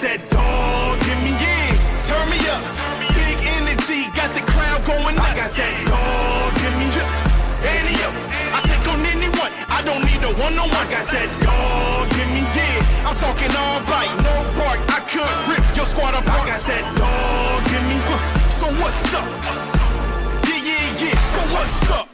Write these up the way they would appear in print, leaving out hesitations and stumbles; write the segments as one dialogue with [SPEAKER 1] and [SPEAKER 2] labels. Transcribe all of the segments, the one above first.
[SPEAKER 1] that dog in me, yeah. Turn me up. Big energy, got the crowd going nuts. I got that dog in me, yeah. Any up. I take on anyone. I don't need a one-on-one. I got that dog in me, yeah. I'm talking all bite, no bark. I could rip your squad apart. I got that dog in me. So what's up? Yeah. So what's up?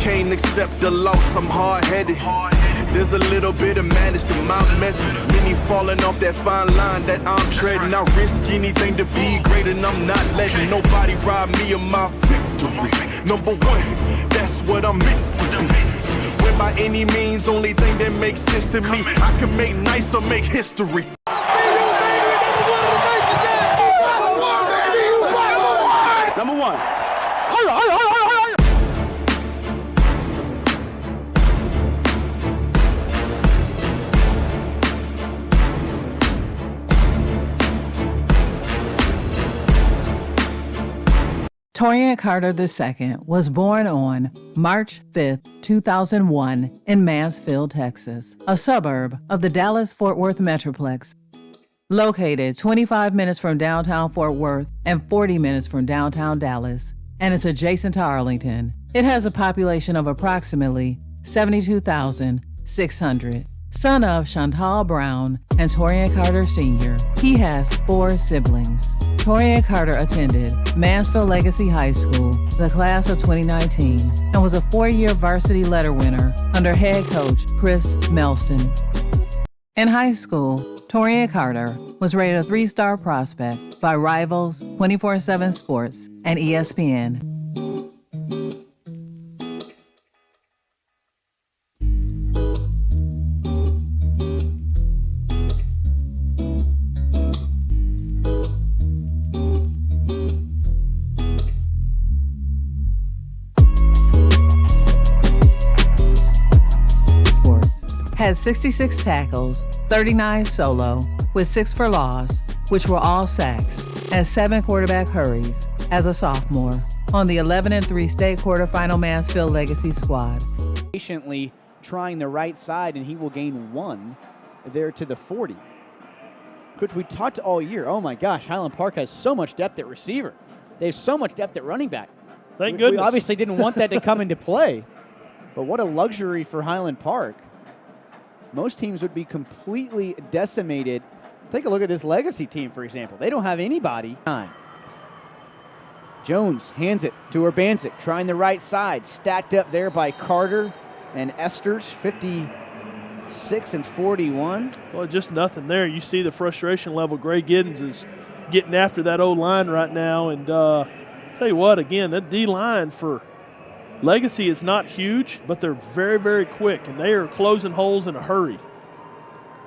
[SPEAKER 1] Can't accept the loss, I'm hard-headed. There's a little bit of madness to my method. Many falling off that fine line that I'm treading. I risk anything to be great, and I'm not letting nobody rob me of my victory. Number one, that's what I'm meant to be. When by any means, only thing that makes sense to me, I can make nice or make history.
[SPEAKER 2] Number one.
[SPEAKER 3] Taurean Carter II was born on March 5, 2001 in Mansfield, Texas, a suburb of the Dallas-Fort Worth Metroplex. Located 25 minutes from downtown Fort Worth and 40 minutes from downtown Dallas, and it's adjacent to Arlington. It has a population of approximately 72,600. Son of Chantal Brown and Taurean Carter Sr., he has 4 siblings. Taurean Carter attended Mansfield Legacy High School, the class of 2019, and was a 4-year varsity letter winner under head coach Chris Melson. In high school, Taurean Carter was rated a 3-star prospect by Rivals, 24/7 Sports, and ESPN. Had 66 tackles, 39 solo, with 6 for loss, which were all sacks, and 7 quarterback hurries as a sophomore on the 11-3 state quarterfinal Mansfield Legacy squad.
[SPEAKER 2] Patiently trying the right side, and he will gain 1 there to the 40. Coach, we talked all year, oh my gosh, Highland Park has so much depth at receiver. They have so much depth at running back.
[SPEAKER 4] Thank goodness.
[SPEAKER 2] We obviously didn't want that to come into play, but what a luxury for Highland Park. Most teams would be completely decimated. Take a look at this Legacy team, for example. They don't have anybody. Jones hands it to Urbanzik, trying the right side. Stacked up there by Carter and Esters, 56 and 41.
[SPEAKER 4] Well, just nothing there. You see the frustration level. Gray Giddens is getting after that O-line right now. And tell you what, again, that D-line for Legacy is not huge, but they're very, very quick, and they are closing holes in a hurry.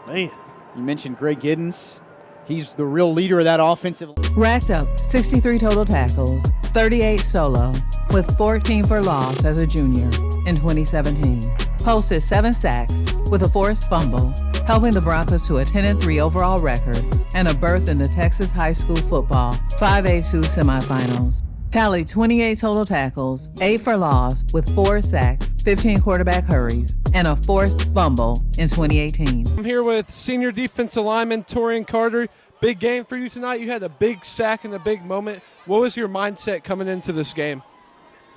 [SPEAKER 4] Man.
[SPEAKER 2] You mentioned Gray Giddens. He's the real leader of that offensive.
[SPEAKER 3] Racked up 63 total tackles, 38 solo, with 14 for loss as a junior in 2017. Posted 7 sacks with a forced fumble, helping the Broncos to a 10-3 overall record and a berth in the Texas high school football 5A2 semifinals. Tallied 28 total tackles, 8 for loss, with 4 sacks, 15 quarterback hurries, and a forced fumble in 2018.
[SPEAKER 5] I'm here with senior defensive lineman Taurean Carter. Big game for you tonight. You had a big sack and a big moment. What was your mindset coming into this game?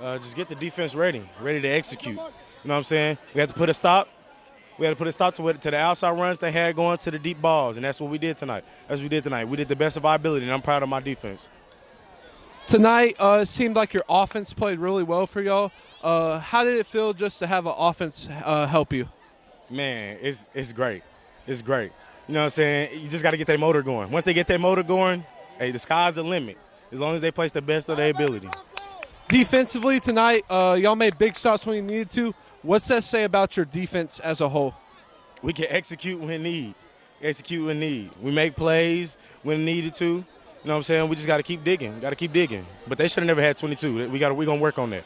[SPEAKER 6] Just get the defense ready to execute. You know what I'm saying? We had to put a stop. We had to put a stop to the outside runs they had going to the deep balls, and that's what we did tonight. We did the best of our ability, and I'm proud of my defense.
[SPEAKER 5] Tonight, it seemed like your offense played really well for y'all. How did it feel just to have an offense help you?
[SPEAKER 6] Man, it's great. It's great. You know what I'm saying? You just got to get that motor going. Once they get that motor going, hey, the sky's the limit, as long as they place the best of their ability.
[SPEAKER 5] Defensively tonight, y'all made big stops when you needed to. What's that say about your defense as a whole?
[SPEAKER 6] We can execute when need. We make plays when needed to. You know what I'm saying? We just got to keep digging. But they should have never had 22. We're going to work on that.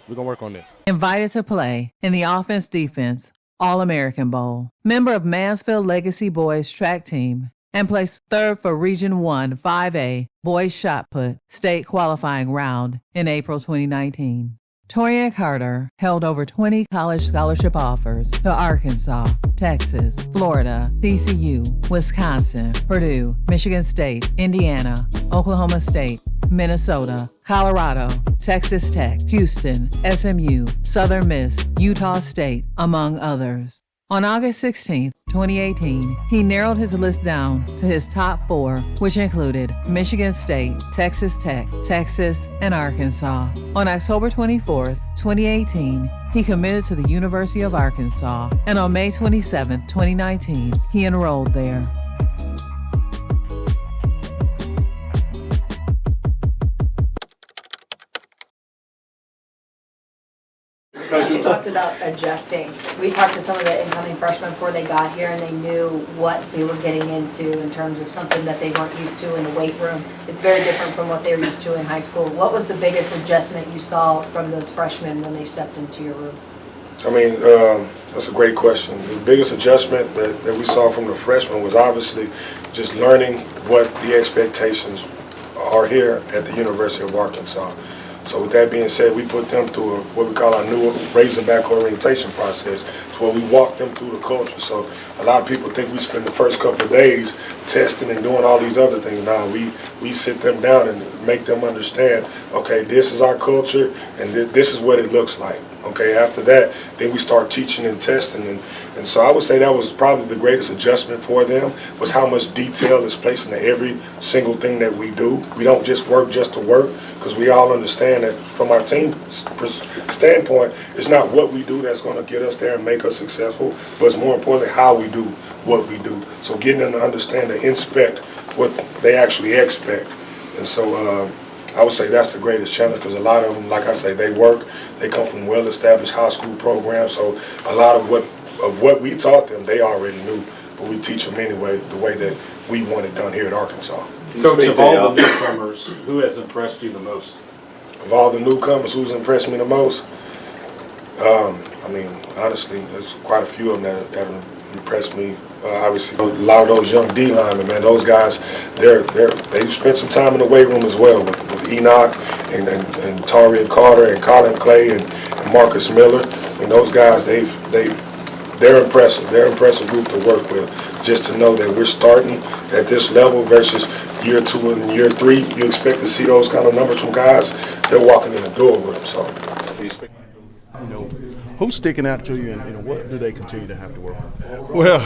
[SPEAKER 3] Invited to play in the offense-defense All-American Bowl. Member of Mansfield Legacy Boys track team, and placed third for Region 1 5A Boys Shot Put state qualifying round in April 2019. Taurean Carter held over 20 college scholarship offers to Arkansas, Texas, Florida, TCU, Wisconsin, Purdue, Michigan State, Indiana, Oklahoma State, Minnesota, Colorado, Texas Tech, Houston, SMU, Southern Miss, Utah State, among others. On August 16, 2018, he narrowed his list down to his top 4, which included Michigan State, Texas Tech, Texas, and Arkansas. On October 24, 2018, he committed to the University of Arkansas, and on May 27, 2019, he enrolled there.
[SPEAKER 7] You talked about adjusting. We talked to some of the incoming freshmen before they got here, and they knew what they were getting into in terms of something that they weren't used to in the weight room. It's very different from what they were used to in high school. What was the biggest adjustment you saw from those freshmen when they stepped into your room?
[SPEAKER 8] I mean, that's a great question. The biggest adjustment that we saw from the freshmen was obviously just learning what the expectations are here at the University of Arkansas. So with that being said, we put them through what we call our new Razorback orientation process, to where we walk them through the culture. So a lot of people think we spend the first couple of days testing and doing all these other things. Now we sit them down and make them understand, okay, this is our culture and this is what it looks like. Okay, after that, then we start teaching and testing. And so I would say that was probably the greatest adjustment for them, was how much detail is placed into every single thing that we do. We don't just work just to work, because we all understand that from our team standpoint, it's not what we do that's going to get us there and make us successful, but it's more importantly how we do what we do. So getting them to understand and inspect what they actually expect. And so I would say that's the greatest challenge, because a lot of them, like I say, they come from well-established high school programs, so a lot of what we taught them, they already knew, but we teach them anyway, the way that we want it done here at Arkansas.
[SPEAKER 9] Coach, of all the newcomers, who has impressed you the most?
[SPEAKER 8] Of all the newcomers, who's impressed me the most? I mean, honestly, there's quite a few of them that have impressed me. Obviously, a lot of those young D linemen, man, those guys, they've spent some time in the weight room as well with Enoch and Taurean Carter and Colin Clay and Marcus Miller. And those guys, they're impressive. They're an impressive group to work with. Just to know that we're starting at this level versus year 2 and year 3, you expect to see those kind of numbers from guys. They're walking in the door with them. So,
[SPEAKER 10] you know, who's sticking out to you, and what do they continue to have to work on?
[SPEAKER 11] Well,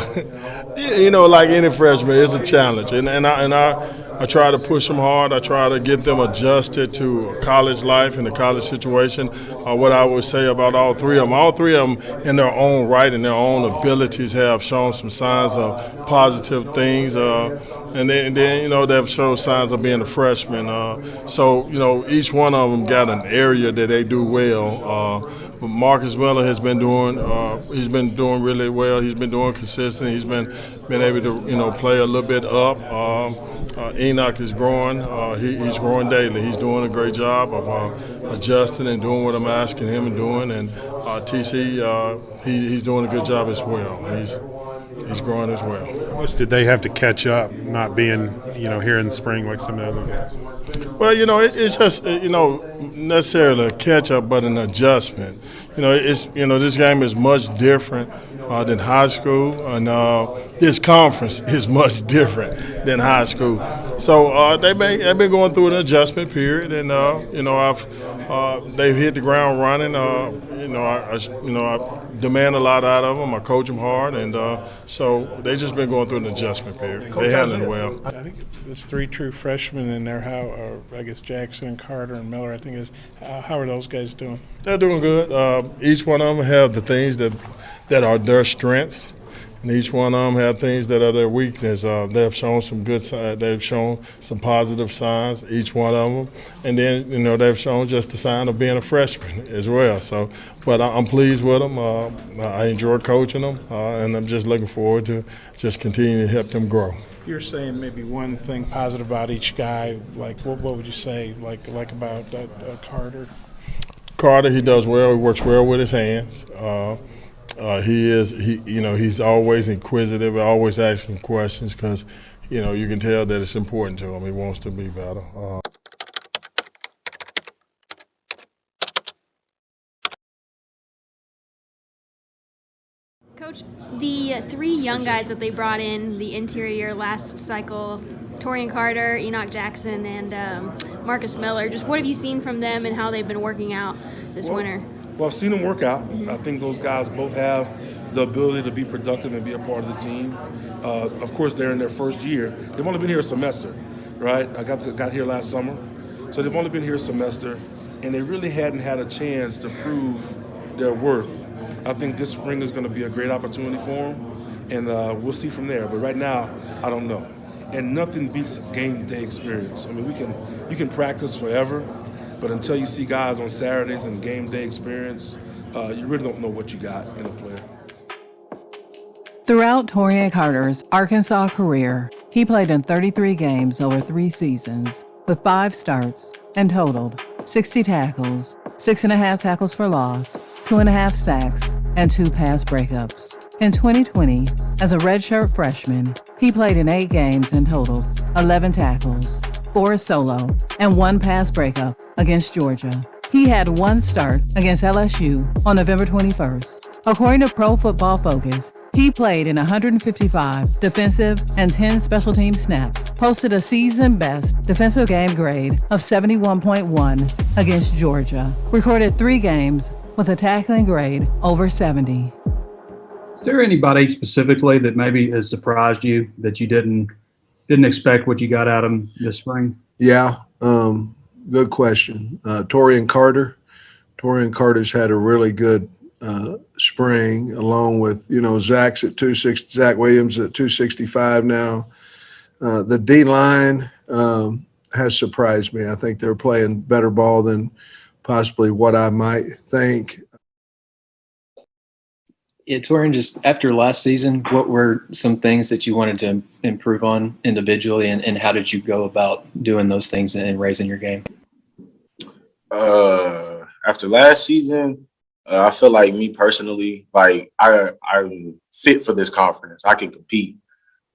[SPEAKER 11] you know, like any freshman, it's a challenge, and I try to push them hard. I try to get them adjusted to college life and the college situation. What I would say about all three of them in their own right and their own abilities have shown some signs of positive things, and then you know, they've shown signs of being a freshman. So you know, each one of them got an area that they do well. But Marcus Miller has been doing really well. He's been doing consistent. He's been able to play a little bit up. Enoch is growing. He's growing daily. He's doing a great job of adjusting and doing what I'm asking him and doing. And TC, he's doing a good job as well. He's growing as well.
[SPEAKER 12] How much did they have to catch up, not being here in the spring like some of the other guys?
[SPEAKER 11] Well, it's just necessarily a catch up, but an adjustment. This game is much different than high school, and this conference is much different than high school. So they've been going through an adjustment period, and they've hit the ground running. I demand a lot out of them. I coach them hard, and so they've just been going through an adjustment period. They handle it well.
[SPEAKER 12] I think it's 3 true freshmen in there. I guess Jackson, Carter, and Miller. I think how are those guys doing?
[SPEAKER 11] They're doing good. Each one of them have the things that are their strengths, and each one of them have things that are their weakness. They've shown some good signs. They've shown some positive signs, each one of them, and then they've shown just the sign of being a freshman as well. So, but I'm pleased with them. I enjoy coaching them, and I'm just looking forward to just continuing to help them grow.
[SPEAKER 12] If you're saying maybe one thing positive about each guy, like what would you say, like about Carter?
[SPEAKER 11] Carter, he does well. He works well with his hands. He's always inquisitive, always asking questions, because you can tell that it's important to him. He wants to be better.
[SPEAKER 13] Coach, the three young guys that they brought in the interior last cycle, Taurean Carter, Enoch Jackson, and Marcus Miller, just what have you seen from them and how they've been working out this winter?
[SPEAKER 14] Well, I've seen them work out. I think those guys both have the ability to be productive and be a part of the team. Of course, they're in their first year. They've only been here a semester, right? I got here last summer. So they've only been here a semester, and they really hadn't had a chance to prove their worth. I think this spring is going to be a great opportunity for them, and we'll see from there. But right now, I don't know. And nothing beats game day experience. I mean, you can practice forever, but until you see guys on Saturdays and game day experience, you really don't know what you got in a player.
[SPEAKER 3] Throughout Taurean Carter's Arkansas career, he played in 33 games over 3 seasons with 5 starts and totaled 60 tackles, 6.5 tackles for loss, 2.5 sacks, and 2 pass breakups. In 2020, as a redshirt freshman, he played in 8 games and totaled 11 tackles, 4 solo, and 1 pass breakup against Georgia. He had 1 start against LSU on November 21st. According to Pro Football Focus, he played in 155 defensive and 10 special team snaps, posted a season-best defensive game grade of 71.1 against Georgia, recorded 3 games with a tackling grade over 70.
[SPEAKER 15] Is there anybody specifically that maybe has surprised you that you didn't expect what you got out of him this spring?
[SPEAKER 16] Yeah, good question. Taurean Carter. Taurean Carter's had a really good spring, along with Zach Williams at 265 now. The D line has surprised me. I think they're playing better ball than possibly what I might think.
[SPEAKER 17] Yeah, Taurean, just after last season, what were some things that you wanted to improve on individually, and how did you go about doing those things and raising your game?
[SPEAKER 18] After last season, I feel like me personally, like I'm fit for this conference. I can compete.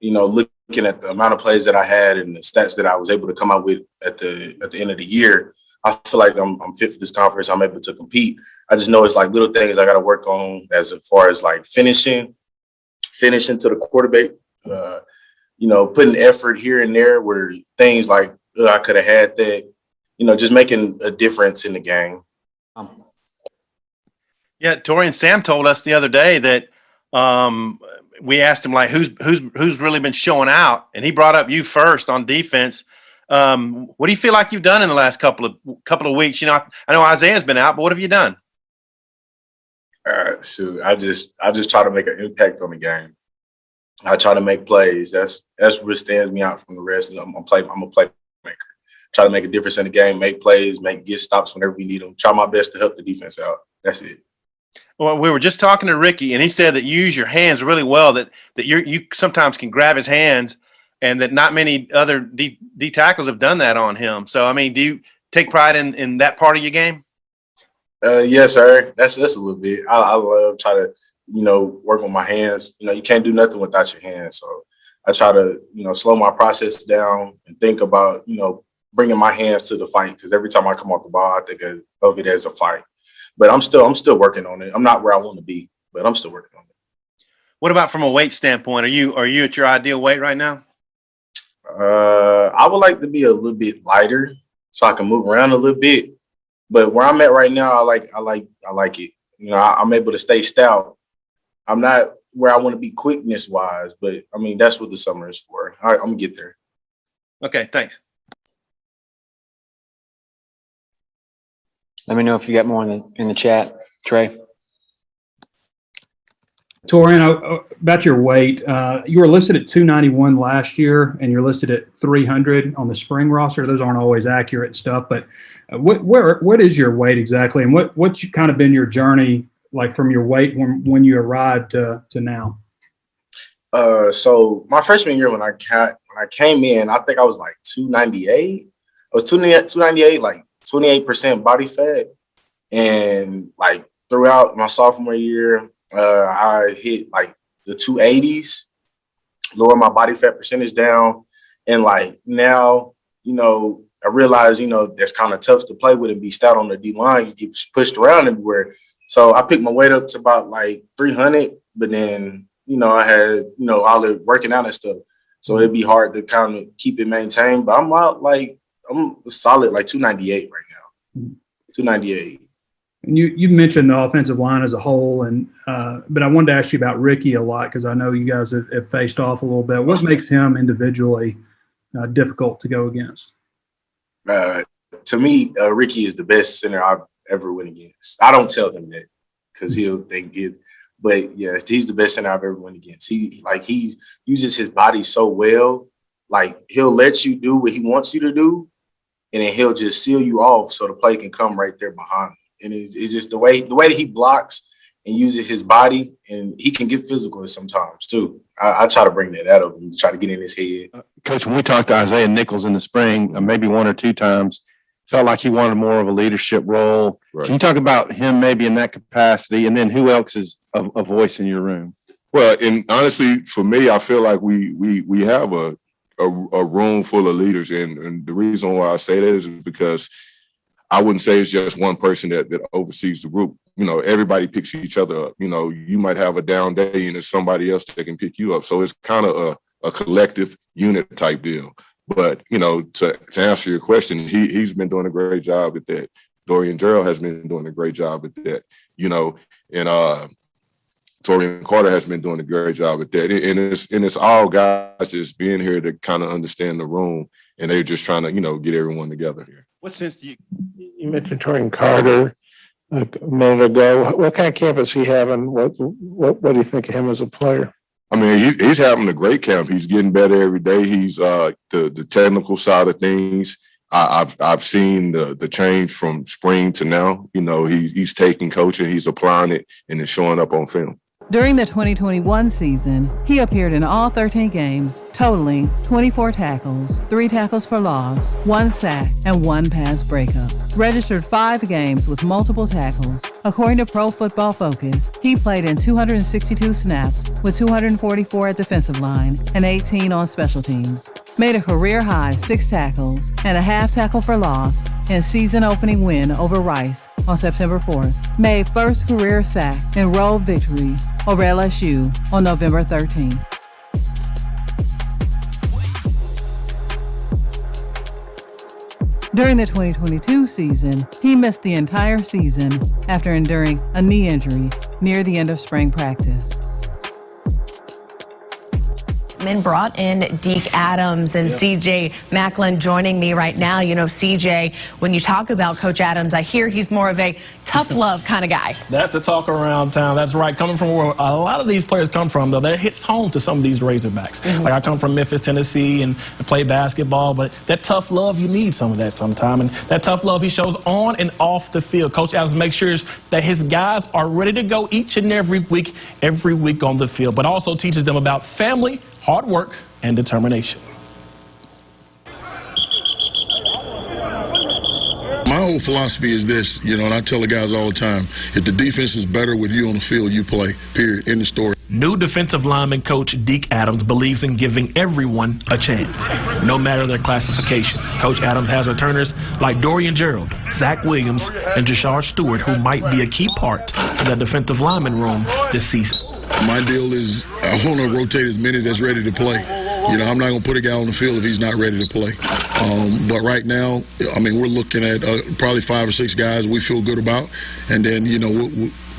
[SPEAKER 18] Looking at the amount of plays that I had and the stats that I was able to come out with at the end of the year, I feel like I'm fit for this conference. I'm able to compete. I just know it's like little things I got to work on as far as like finishing to the quarterback. Putting effort here and there where things like I could have had that. Just making a difference in the game.
[SPEAKER 19] Yeah, Taurean, Sam told us the other day that we asked him like who's really been showing out, and he brought up you first on defense. What do you feel like you've done in the last couple of weeks? I know Isaiah's been out, but what have you done?
[SPEAKER 18] So I just try to make an impact on the game. I try to make plays. That's what stands me out from the rest. I'm a playmaker. Try to make a difference in the game, make plays, get stops whenever we need them. Try my best to help the defense out. That's it.
[SPEAKER 19] Well, we were just talking to Ricky, and he said that you use your hands really well. That you sometimes can grab his hands, and that not many other D tackles have done that on him. So, I mean, do you take pride in that part of your game?
[SPEAKER 18] Yes, sir. That's a little bit. I love try to work with my hands. You can't do nothing without your hands. So I try to slow my process down and think about bringing my hands to the fight, because every time I come off the ball, I think of it as a fight. But I'm still working on it. I'm not where I want to be, but I'm still working on it.
[SPEAKER 19] What about from a weight standpoint? Are you at your ideal weight right now?
[SPEAKER 18] I would like to be a little bit lighter so I can move around a little bit. But where I'm at right now, I like it. I'm able to stay stout. I'm not where I want to be quickness wise, but I mean that's what the summer is for. All right, I'm gonna get there.
[SPEAKER 19] Okay, thanks.
[SPEAKER 17] Let me know if you got more in the chat, Trey.
[SPEAKER 15] Taurean, about your weight, you were listed at 291 last year, and you're listed at 300 on the spring roster. Those aren't always accurate stuff, but what is your weight exactly, and what's kind of been your journey like from your weight when you arrived to now?
[SPEAKER 18] So my freshman year when I came in, I think I was like 298. I was 298, like 28% body fat, and like throughout my sophomore year, I hit like the 280s, lower my body fat percentage down. And like now, you know, I realize, you know, that's kind of tough to play with and be stout on the D line. You get pushed around everywhere. So I picked my weight up to about like 300, but then, you know, I had, you know, all the working out and stuff. So it'd be hard to kind of keep it maintained. But I'm out like, I'm solid like 298 right now. 298.
[SPEAKER 15] And you mentioned the offensive line as a whole, and but I wanted to ask you about Ricky a lot because I know you guys have faced off a little bit. What makes him individually difficult to go against?
[SPEAKER 18] To me, Ricky is the best center I've ever went against. I don't tell him that because he'll think it. But yeah, he's the best center I've ever went against. He uses his body so well. Like he'll let you do what he wants you to do, and then he'll just seal you off so the play can come right there behind him. And it's just the way that he blocks and uses his body, and he can get physical sometimes too. I try to bring that out of him, try to get in his head.
[SPEAKER 19] Coach, when we talked to Isaiah Nichols in the spring, maybe one or two times, felt like he wanted more of a leadership role. Right. Can you talk about him maybe in that capacity, and then who else is a voice in your room?
[SPEAKER 20] Well, and honestly, for me, I feel like we have a room full of leaders, and the reason why I say that is because I wouldn't say it's just one person that oversees the group. You know, everybody picks each other up. You know, you might have a down day and there's somebody else that can pick you up. So it's kind of a collective unit type deal. But, you know, to answer your question, he's been doing a great job at that. Dorian Gerald has been doing a great job at that, you know, and Taurean Carter has been doing a great job at that. And it's all guys that's being here to kind of understand the room, and they're just trying to, you know, get everyone together here.
[SPEAKER 19] What sense do
[SPEAKER 21] you mentioned Taurean Carter a minute ago? What kind of camp is he having? What do you think of him as a player?
[SPEAKER 20] I mean, he's having a great camp. He's getting better every day. He's the technical side of things. I've seen the change from spring to now. You know, he's taking coaching, he's applying it, and it's showing up on film.
[SPEAKER 3] During the 2021 season, he appeared in all 13 games, totaling 24 tackles, 3 tackles for loss, 1 sack, and 1 pass breakup. Registered 5 games with multiple tackles. According to Pro Football Focus, he played in 262 snaps with 244 at defensive line and 18 on special teams. Made a career-high 6 tackles and a half tackle for loss in season-opening win over Rice on September 4th. Made first career sack in road victory over LSU on November 13th. During the 2022 season, he missed the entire season after enduring a knee injury near the end of spring practice.
[SPEAKER 22] Brought in Deke Adams and CJ Macklin joining me right now. You know, CJ, when you talk about Coach Adams, I hear he's more of a tough love kind of guy.
[SPEAKER 23] That's the talk around town. That's right. Coming from where a lot of these players come from, though, that hits home to some of these Razorbacks. Like I come from Memphis, Tennessee, and play basketball, but that tough love, you need some of that sometime. And that tough love he shows on and off the field. Coach Adams makes sure that his guys are ready to go each and every week on the field, but also teaches them about family, hard work, and determination.
[SPEAKER 24] My whole philosophy is this, you know, and I tell the guys all the time, if the defense is better with you on the field, you play, period, end of story.
[SPEAKER 23] New defensive lineman coach Deke Adams believes in giving everyone a chance, no matter their classification. Coach Adams has returners like Dorian Gerald, Zach Williams, and Jashar Stewart, who might be a key part of the defensive lineman room this season.
[SPEAKER 24] My deal is I want to rotate as many that's ready to play. You know, I'm not going to put a guy on the field if he's not ready to play. But right now, I mean, we're looking at probably 5 or 6 guys we feel good about. And then, you know,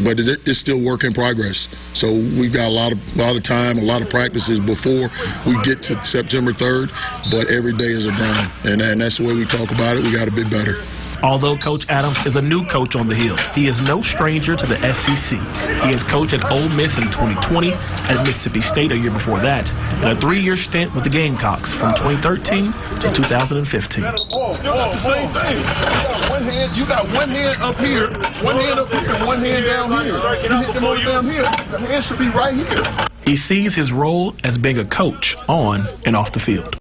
[SPEAKER 24] but it's still work in progress. So we've got a lot of time, a lot of practices before we get to September 3rd. But every day is a grind. And that's the way we talk about it. We got to be better.
[SPEAKER 23] Although Coach Adams is a new coach on the Hill, he is no stranger to the SEC. He has coached at Ole Miss in 2020, at Mississippi State a year before that, and a 3-year stint with the Gamecocks from 2013 to 2015.
[SPEAKER 24] The same thing. You got one hand up here, one hand up here, and one hand down here. You hit them over down here. The hand should be right here.
[SPEAKER 23] He sees his role as being a coach on and off the field.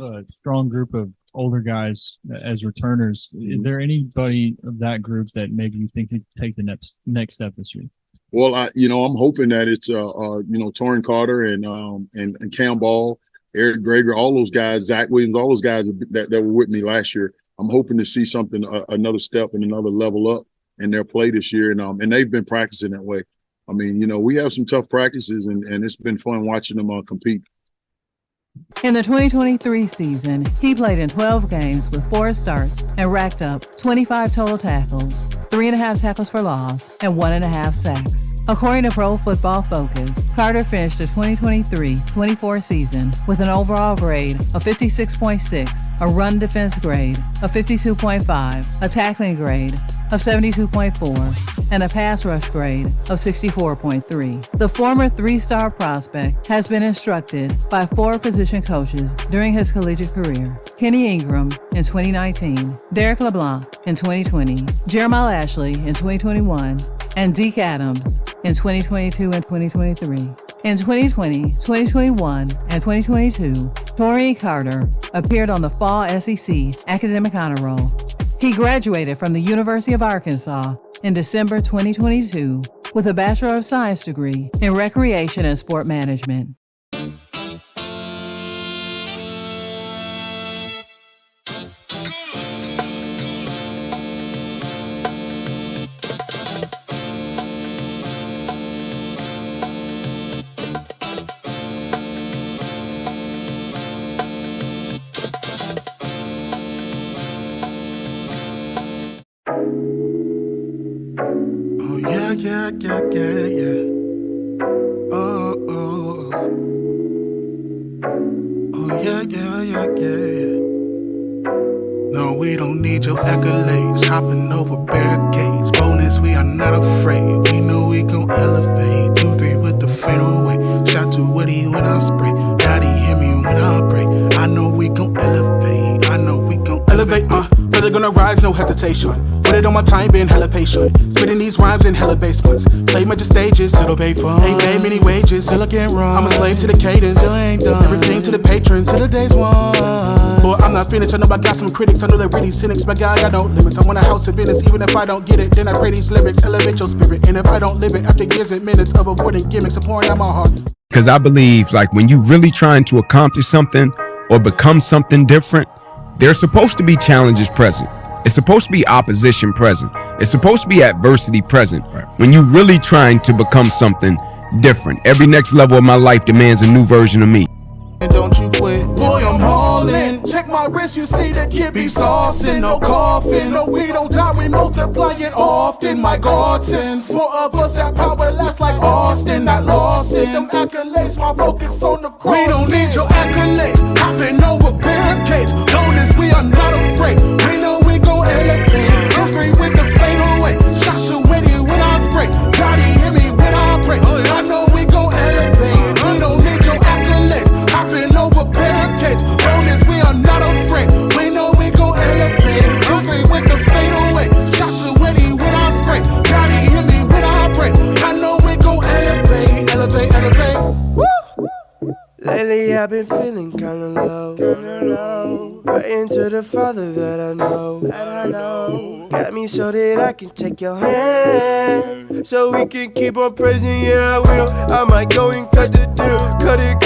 [SPEAKER 1] a strong group of older guys as returners. Is there anybody of that group that maybe you think could take the next step this year?
[SPEAKER 10] Well, I'm hoping that it's Taurean Carter and Cam Ball, Eric Greger, all those guys, Zach Williams, all those guys that were with me last year. I'm hoping to see something, another step and another level up in their play this year, and they've been practicing that way. I mean, we have some tough practices, and it's been fun watching them compete.
[SPEAKER 3] In the 2023 season, he played in 12 games with 4 starts and racked up 25 total tackles, 3.5 tackles for loss, and 1.5 sacks. According to Pro Football Focus, Carter finished the 2023-24 season with an overall grade of 56.6, a run defense grade of 52.5, a tackling grade of 72.4, and a pass rush grade of 64.3. The former 3-star prospect has been instructed by 4 position coaches during his collegiate career. Kenny Ingram in 2019, Derek LeBlanc in 2020, Jeremiah Ashley in 2021, and Deke Adams in 2022 and 2023. In 2020, 2021, and 2022, Taurean Carter appeared on the Fall SEC Academic Honor Roll. He graduated from the University of Arkansas in December 2022 with a Bachelor of Science degree in Recreation and Sport Management.
[SPEAKER 2] Yeah. Oh, yeah. No, we don't need your accolades. Hopping over barricades. Bonus, we are not afraid. We know we gon' elevate. 2-3 with the fadeaway. Shot too witty when I spray. Daddy hear me when I pray. I know we gon' elevate. Brother gonna rise, no hesitation. Put it on my time, been hella patient. Spitting these rhymes in hella basements. Play major stages, it'll pay fun. Ain't made many wages, still I can't run. I'm a slave to the cadence, still ain't done. Everything to the patrons, till the day's won. Boy, I'm not finished, I know I got some critics. I know they're really cynics, my guy, I don't limits. I want a house of Venice, even if I don't get it. Then I pray these lyrics, elevate your spirit. And if I don't live it, after years and minutes of avoiding gimmicks, I'm pouring out my heart.
[SPEAKER 4] Because I believe, like, when you really trying to accomplish something or become something different, there's supposed to be challenges present. It's supposed to be opposition present. It's supposed to be adversity present. When you really trying to become something different. Every next level of my life demands a new version of me.
[SPEAKER 2] And don't you quit. Boy, I'm all in. Check my wrist, you see the kid be saucing. No coffin. No, we don't die, we multiply it often. My God sends 4 of us at power last like Austin. Not lost in them accolades, my focus on the cross. We don't need your accolades. Hopping over barricades. Notice we are not afraid. We know we gon' elevate. 2-3 with the fadeaway. Shot too witty when I spray. God, he hear me when I pray. I know we gon' elevate. We don't need your accolades. Hopping over barricades. Bonus, we are not afraid. We know we gon' elevate. 2-3 with the fadeaway. Shot too witty when I spray. God, he hear me when I pray. I know we gon' elevate. Elevate. Woo!
[SPEAKER 5] Lately I've been feeling kinda low. Praying to the Father that I know. Got me so that I can take your hand, so we can keep on praising, yeah I will. I might go and cut the deal. Cut it,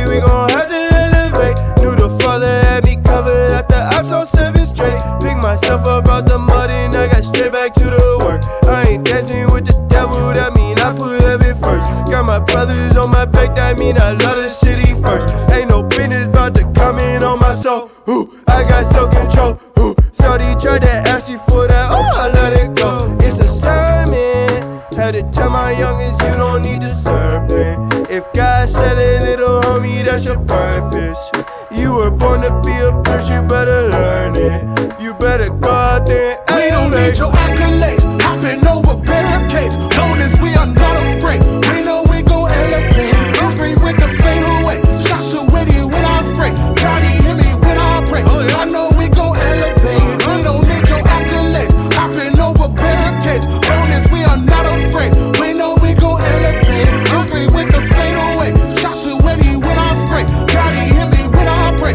[SPEAKER 5] we gon' have to elevate. Knew the Father had me covered after I saw 7 straight. Pick myself up out the mud and I got straight back to the work. I ain't dancing with the devil, that mean I put heaven first. Got my brothers on my back, that mean I love the city first. Ain't no business about to come in on my soul. Ooh, I got self-control. Ooh, Shorty tried to ask you for that, oh, I let it go. It's a sermon. Had to tell my youngest you don't need the serpent. If God said it, little homie, that's your purpose. You were born to be a prince, you better learn it. You better go out there and
[SPEAKER 2] we don't need your accolades. Hopping over barricades. Notice we are not afraid. We know we gon' elevate. 2-3 with the fadeaway. Shot too witty when I spray. God, he hear me when I pray. I know we gon' elevate. We don't need your accolades. Hopping over barricades. Notice we are not afraid. We know we gon' elevate. 2-3 with the fadeaway. Shot too witty when I spray. God, he hear me when I pray.